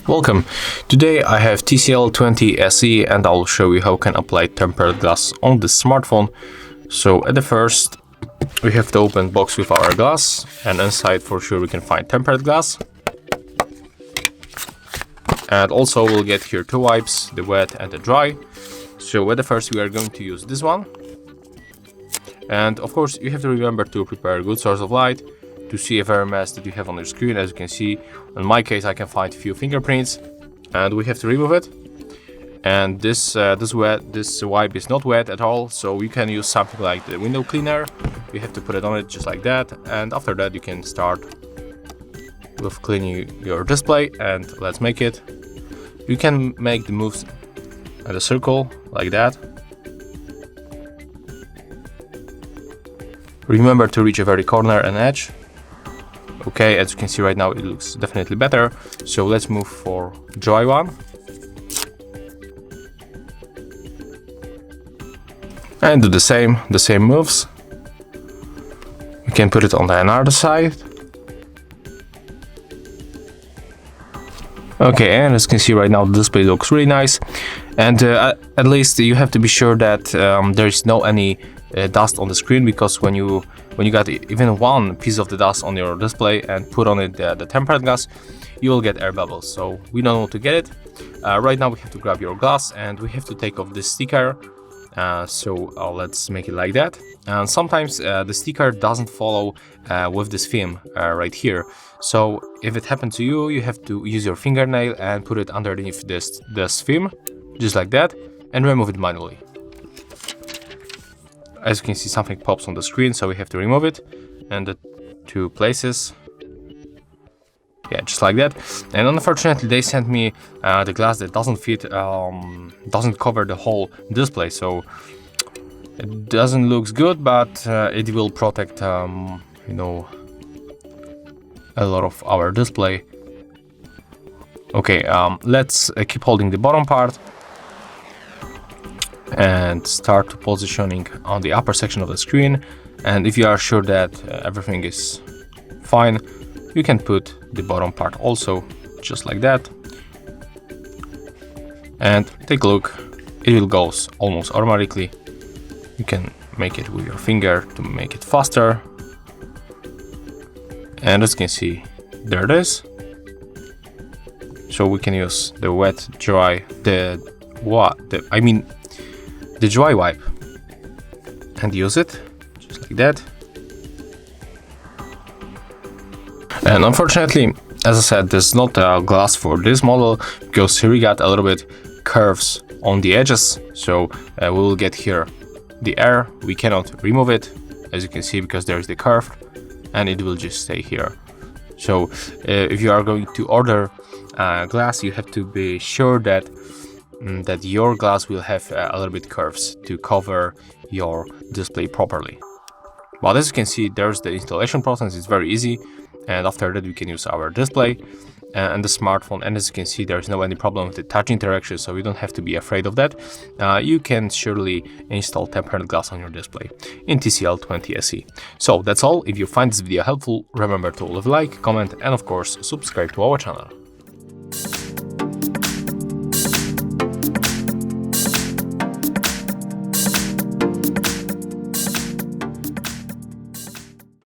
Welcome. Today I have TCL 20 SE and I'll show you how you can apply tempered glass on this smartphone. So at the first we have to open box with our glass, and inside for sure we can find tempered glass. And also we'll get here two wipes, the wet and the dry. So at the first we are going to use this one. And of course you have to remember to prepare a good source of light to see every mess that you have on your screen. As you can see, in my case I can find a few fingerprints and we have to remove it. And this wipe is not wet at all, so you can use something like the window cleaner. You have to put it on it just like that, and after that you can start with cleaning your display. And let's make it. You can make the moves at a circle like that. Remember to reach a very corner and edge. Okay, as you can see right now it looks definitely better. So let's move for dry one. And do the same moves. We can put it on the other side. Okay, and as you can see right now the display looks really nice. And at least you have to be sure that there is no any dust on the screen, because when you got even one piece of the dust on your display and put on it the tempered glass, you will get air bubbles. So we don't want to get it. Right now we have to grab your glass and we have to take off this sticker. Let's make it like that. And sometimes the sticker doesn't follow with this film right here. So if it happened to you, you have to use your fingernail and put it underneath this film, just like that, and remove it manually. As you can see, something pops on the screen, so we have to remove it, and the two places. Yeah, just like that. And unfortunately they sent me the glass that doesn't fit, doesn't cover the whole display, so it doesn't look good, but it will protect you know, a lot of our display. Okay, let's keep holding the bottom part and start positioning on the upper section of the screen. And if you are sure that everything is fine, you can put the bottom part also, just like that. And take a look, it will go almost automatically. You can make it with your finger to make it faster. And as you can see, there it is. So we can use the wet, dry, the dry wipe and use it just like that. And unfortunately, as I said, there's not a glass for this model because here we got a little bit curves on the edges. So we will get here the air. We cannot remove it, as you can see, because there's the curve, and it will just stay here. So if you are going to order glass, you have to be sure that your glass will have a little bit curves to cover your display properly. But as you can see, there's the installation process. It's very easy, and after that we can use our display and the smartphone. And as you can see, there's no any problem with the touch interaction, so you don't have to be afraid of that. You can surely install tempered glass on your display in TCL 20 SE. So that's all. If you find this video helpful, remember to leave a like, comment, and of course subscribe to our channel.